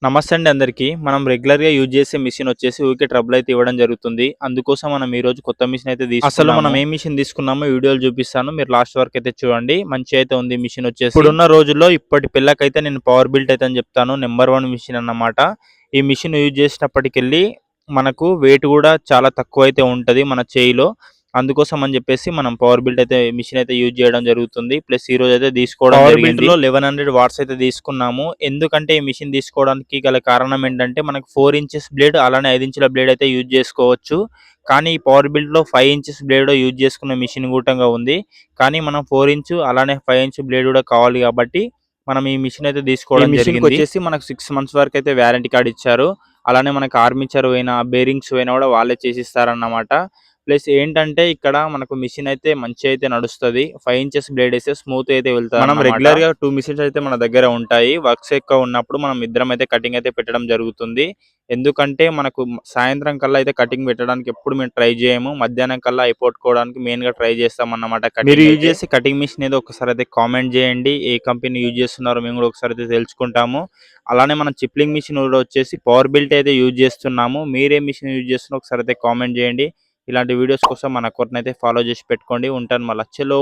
నమస్తే అండి అందరికీ. మనం రెగ్యులర్‌గా యూజ్ చేసే మెషిన్ వచ్చేసి ఊరికే ట్రబుల్ అయితే ఇవ్వడం జరుగుతుంది. అందుకోసం మనం ఈరోజు కొత్త మెషిన్ అయితే తీసుకున్నాము. అసలు మనం ఏ మెషిన్ తీసుకున్నామో వీడియోలో చూపిస్తాను. మీరు లాస్ట్ వరకు అయితే చూడండి. మంచిగా అయితే ఉంది మెషిన్ వచ్చేసి. ఇప్పుడున్న రోజుల్లో ఇప్పటి పిల్లకైతే నేను పవర్ బిల్ట్ అయితే అని చెప్తాను. నంబర్ 1 మెషిన్ అన్నమాట. ఈ మెషిన్ యూజ్ చేసేటప్పటికెళ్ళి మనకు వెయిట్ కూడా చాలా తక్కువైతే ఉంటది మన చేయిలో. అందుకోసం అని చెప్పేసి మనం పవర్ బిల్ట్ అయితే మెషిన్ అయితే యూజ్ చేయడం జరుగుతుంది. ప్లస్ ఈ రోజు అయితే తీసుకోవడం జరిగింది. పవర్ బిల్ట్‌లో 1100 వాట్స్ అయితే తీసుకున్నాము. ఎందుకంటే ఈ మెషిన్ తీసుకోవడానికి గల కారణం ఏంటంటే మనకు 4 ఇంచెస్ బ్లేడ్ అలానే 5 ఇంచుల బ్లేడ్ అయితే యూజ్ చేసుకోవచ్చు. కానీ ఈ పవర్ బిల్ట్‌లో 5 ఇంచెస్ బ్లేడ్ యూజ్ చేసుకునే మెషిన్ గూటంగా ఉంది. కానీ మనం 4 ఇంచు అలానే 5 ఇంచ్ బ్లేడ్ కూడా కావాలి కాబట్టి మనం ఈ మెషిన్ అయితే తీసుకోవడం జరిగింది. ఈ మెషిన్‌కి వచ్చేసి మనకు 6 మంత్స్ వరకు అయితే వారంటీ కార్డ్ ఇచ్చారు. అలానే మనకు ఆర్మేచర్ పోయినా, బేరింగ్స్ పోయినా కూడా వాళ్ళే చేసిస్తారన్నమాట. ప్లస్ ఏంటంటే ఇక్కడ మనకు మెషిన్ అయితే మంచిగా అయితే నడుస్తది. 5 ఇంచెస్ బ్లేడ్ ఏస్తే స్మూత్ అయితే వెళ్తదన్నమాట. మనం రెగ్యులర్‌గా 2 మెషిన్స్ అయితే మన దగ్గర ఉంటాయి. వర్క్స్ ఎక్కువ ఉన్నప్పుడు మనం ఇద్దరం అయితే కటింగ్ అయితే పెట్టడం జరుగుతుంది. ఎందుకంటే మనకు సాయంత్రం కల్లా అయితే కటింగ్ పెట్టడానికి ఎప్పుడు మేము ట్రై చేయము. మధ్యాహ్నం కల్లా అయిపోగొట్టుకోవడానికి మెయిన్‌గా ట్రై చేస్తామన్నమాట కటింగ్. మీరు యూజ్ చేసే కటింగ్ మెషిన్ ఏదో ఒకసారి అయితే కామెంట్ చేయండి. ఏ కంపెనీ యూజ్ చేస్తున్నారో మేము కూడా ఒకసారి అయితే తెలుసుకుంటాము. అలానే మనం చిప్లింగ్ మెషిన్ కూడా వచ్చేసి పవర్ బిల్ట్ అయితే యూజ్ చేస్తున్నాము. మీరే మెషిన్ యూజ్ చేస్తున్నారో ఒకసారి అయితే కామెంట్ చేయండి. ఇలాంటి వీడియోస్ కోసం మన అకౌంట్‌ని అయితే ఫాలో చేసి పెట్టుకోండి. ఉంటాను మళ్ళా. చలో.